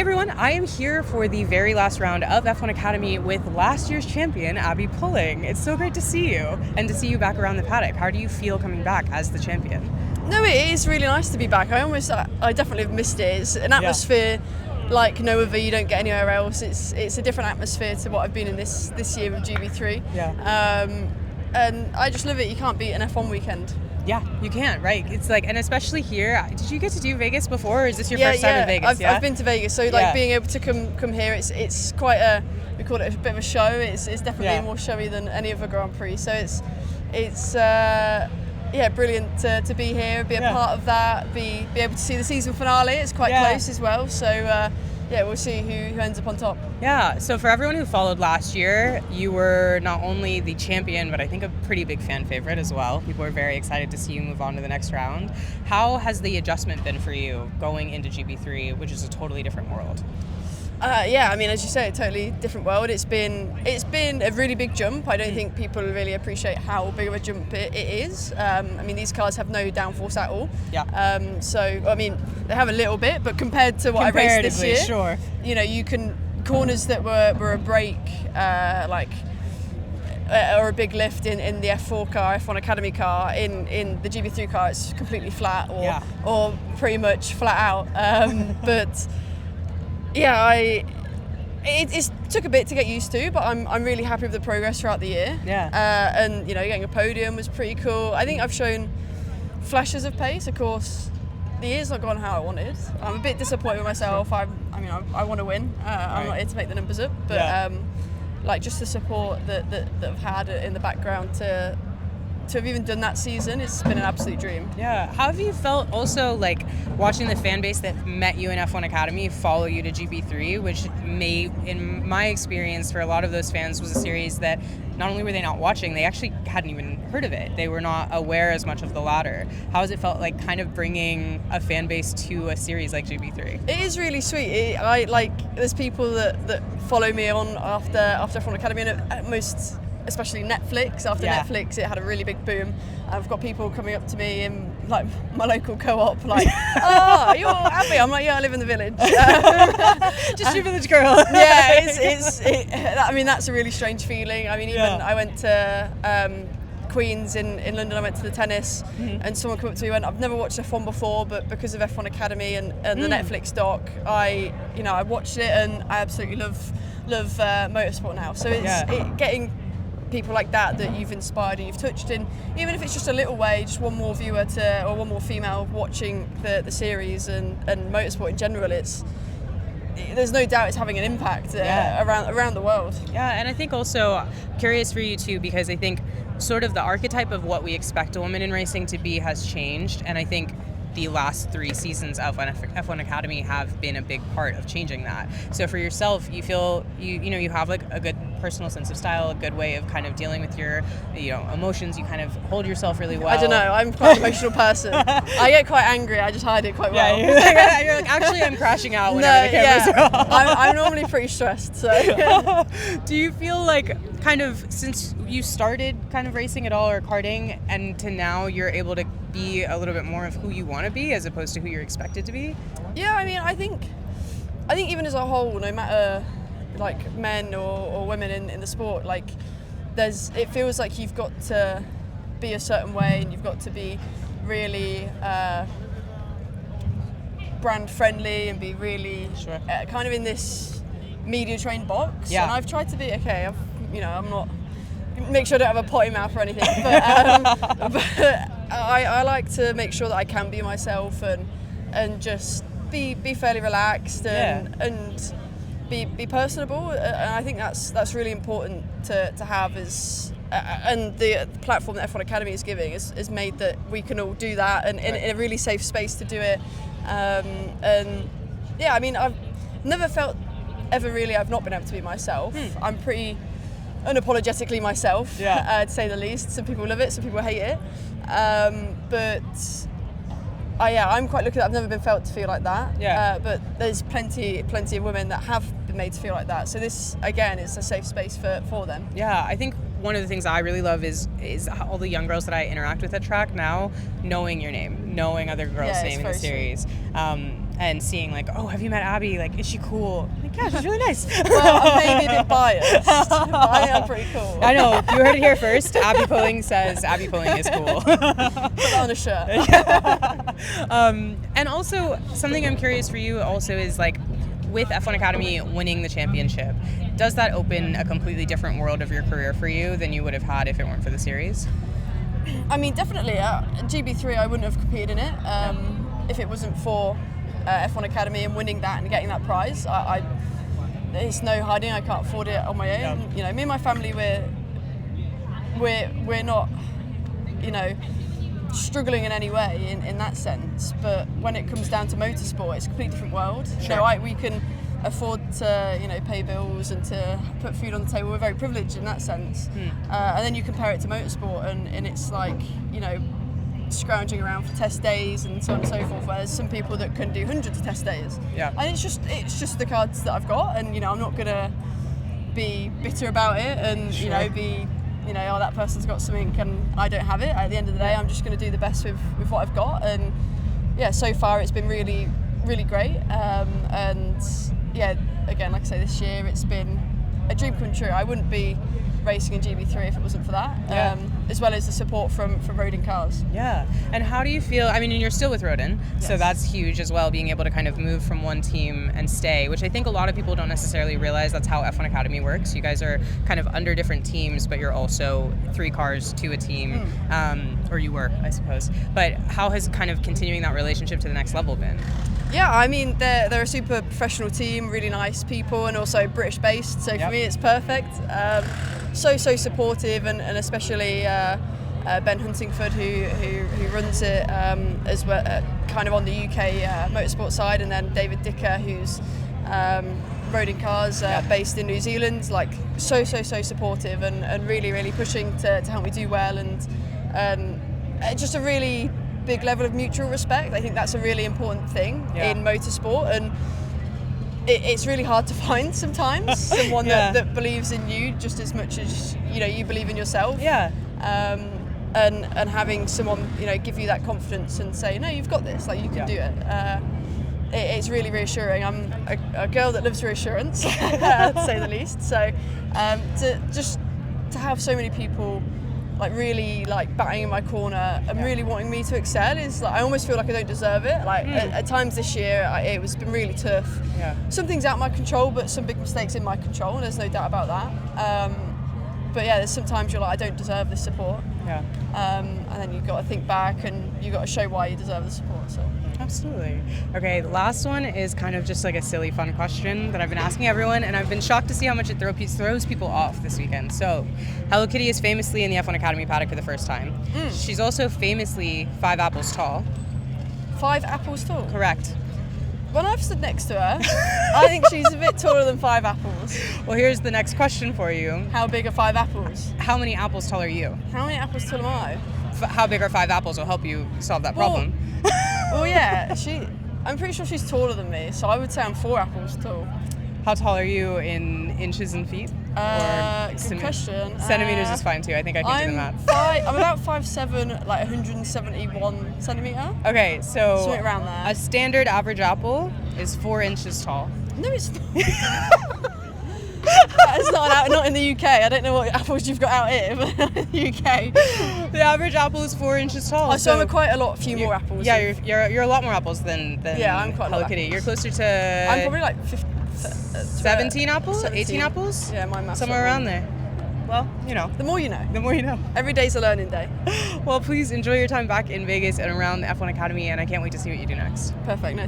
everyone, I am here for the very last round of F1 Academy with last year's champion, Abbi Pulling. It's so great to see you and to see you back around the paddock. How do you feel coming back as the champion? No, it is really nice to be back. I definitely have missed it. It's an atmosphere like no other you don't get anywhere else. It's a different atmosphere to what I've been in this year with GB3. And I just love it. You can't beat an F1 weekend. Yeah, you can't, right? It's like, and especially here, did you get to do Vegas before, or is this your first time in Vegas? I've been to Vegas, so being able to come here, it's quite we call it a bit of a show. It's definitely more showy than any other Grand Prix. So it's brilliant to be here, be a part of that, be able to see the season finale. It's quite close as well. So we'll see who ends up on top. Yeah, so for everyone who followed last year, you were not only the champion, but I think a pretty big fan favorite as well. People were very excited to see you move on to the next round. How has the adjustment been for you going into GB3, which is a totally different world? As you say, a totally different world. It's been a really big jump. I don't think people really appreciate how big of a jump it is. These cars have no downforce at all. They have a little bit, but compared to what I raced this year, sure. You can corners that were a break, or a big lift in the F4 car, F1 Academy car. In the GB3 car, it's completely flat or pretty much flat out. It took a bit to get used to, but I'm really happy with the progress throughout the year. Getting a podium was pretty cool. I think I've shown flashes of pace. Of course, the year's not gone how I wanted. I'm a bit disappointed with myself. I want to win. I'm not here to make the numbers up, but just the support that I've had in the background to have even done that season, it's been an absolute dream. Yeah. How have you felt also watching the fan base that met you in F1 Academy follow you to GB3, which in my experience, for a lot of those fans, was a series that not only were they not watching, they actually hadn't even heard of it. They were not aware as much of the ladder. How has it felt kind of bringing a fan base to a series like GB3? It is really sweet. There's people that follow me on after F1 Academy, and most especially Netflix. After Netflix, it had a really big boom. I've got people coming up to me in my local co-op, "Oh, you're Abbi." I'm like, "Yeah, I live in the village." Just your village girl. That's a really strange feeling. I went to Queen's in London. I went to the tennis, and someone came up to me and went, "I've never watched F1 before, but because of F1 Academy and the Netflix doc, I watched it and I absolutely love motorsport now." So it's getting people like that you've inspired and you've touched in, even if it's just a little way, just one more viewer or one more female watching the series and motorsport in general. There's no doubt it's having an impact around the world. Yeah, and I think also curious for you too, because I think sort of the archetype of what we expect a woman in racing to be has changed, and I think the last 3 seasons of F1 Academy have been a big part of changing that. So for yourself, you feel you have a good personal sense of style, a good way of kind of dealing with your emotions. You kind of hold yourself really well. I don't know. I'm quite an emotional person. I get quite angry. I just hide it quite well. You're actually, I'm crashing out whenever the cameras are off. I'm normally pretty stressed. So do you feel kind of since you started kind of racing at all or karting, and to now you're able to be a little bit more of who you want to be as opposed to who you're expected to be? Yeah, I think even as a whole, no matter men or women in the sport, it feels like you've got to be a certain way and you've got to be really brand friendly and be really kind of in this media trained box. And I've tried to be I'm not, make sure I don't have a potty mouth or anything, but I like to make sure that I can be myself and just be fairly relaxed and be personable. And I think that's really important to have and the platform that F1 Academy is giving is made that we can all do that and in a really safe space to do it. I've never felt ever really I've not been able to be myself. I'm pretty unapologetically myself, to say the least. Some people love it, some people hate it. I'm quite lucky that I've never been felt to feel like that. But there's plenty of women that have been made to feel like that. So this, again, is a safe space for them. Yeah, I think one of the things I really love is all the young girls that I interact with at track now knowing your name, knowing other girls' name in the series. and seeing like, oh, have you met Abbi? Like, is she cool? Like, yeah, she's really nice. Well, I'm maybe a bit biased, but I think I'm pretty cool. I know, you heard it here first. Abbi Pulling says Abbi Pulling is cool. Put that on a shirt. And also, something I'm curious for you also is like, with F1 Academy winning the championship, does that open a completely different world of your career for you than you would have had if it weren't for the series? I mean, definitely. GB3, I wouldn't have competed in it if it wasn't for F1 Academy and winning that and getting that prize. There's no hiding. I can't afford it on my own. Yeah. You know, me and my family, we're not, you know, struggling in any way in that sense. But when it comes down to motorsport, it's a completely different world. Sure. You know, we can afford to, you know, pay bills and to put food on the table. We're very privileged in that sense. And then you compare it to motorsport, and it's like, you know, scrounging around for test days and so on and so forth. Whereas some people that can do hundreds of test days. Yeah. And it's just the cards that I've got, and you know, I'm not gonna be bitter about it, and Sure. you know, be, you know, oh, that person's got something and I don't have it. At the end of the day, I'm just going to do the best with what I've got, and yeah, so far it's been really, really great. And yeah, again, like I say, this year it's been a dream come true. I wouldn't be racing in GB3 if it wasn't for that, as well as the support from Rodin Cars. Yeah. And how do you feel? I mean, and you're still with Rodin, so Yes. that's huge as well, being able to kind of move from one team and stay, which I think a lot of people don't necessarily realize that's how F1 Academy works. You guys are kind of under different teams, but you're also 3 cars to a team, or you were, I suppose. But how has kind of continuing that relationship to the next level been? Yeah, I mean, they're a super professional team, really nice people, and also British based, so for me it's perfect. So supportive, and especially Ben Huntingford, who runs it as well, kind of on the UK motorsport side, and then David Dicker, who's Rodin Cars based in New Zealand. Like so supportive, and really pushing to help me do well, and just a really big level of mutual respect. I think that's a really important thing in motorsport, and it's really hard to find sometimes someone that believes in you just as much as, you know, you believe in yourself. Yeah. And having someone, you know, give you that confidence and say, no, you've got this, like you can do it. It's really reassuring. I'm a girl that loves reassurance, to say the least. So to have so many people like really like batting in my corner and really wanting me to excel is like, I almost feel like I don't deserve it. Like at times this year it's been really tough. Some things out of my control, but some big mistakes in my control, and there's no doubt about that. But yeah, there's sometimes you're like, I don't deserve this support. And then you've got to think back, and you've got to show why you deserve the support. So. Absolutely. Okay, the last one is kind of just like a silly, fun question that I've been asking everyone, and I've been shocked to see how much it throws people off this weekend. So, Hello Kitty is famously in the F1 Academy paddock for the first time. She's also famously 5 apples tall. 5 apples tall? Correct. When I've stood next to her, I think she's a bit taller than 5 apples. Well, here's the next question for you. How big are 5 apples? How many apples tall are you? How many apples tall am I? How big are 5 apples will help you solve that problem. Well, yeah, I'm pretty sure she's taller than me, so I would say I'm 4 apples tall. How tall are you in inches and feet? Good question. Centimeters is fine too. I think I can do the math. I'm about 5'7", like 171 centimetre. Okay, so something around there. A standard average apple is 4 inches tall. No, it's not. That's not in the UK. I don't know what apples you've got out here, but in the UK. The average apple is 4 inches tall. Oh, so I'm quite a few more apples. Yeah, you're a lot more apples than I'm quite Hello Kitty. You're closer to. I'm probably like 17 apples? 18 apples? Yeah, my math's somewhere around there. Well, you know. The more you know. The more you know. Every day's a learning day. Well, please enjoy your time back in Vegas and around the F1 Academy, and I can't wait to see what you do next. Perfect. No,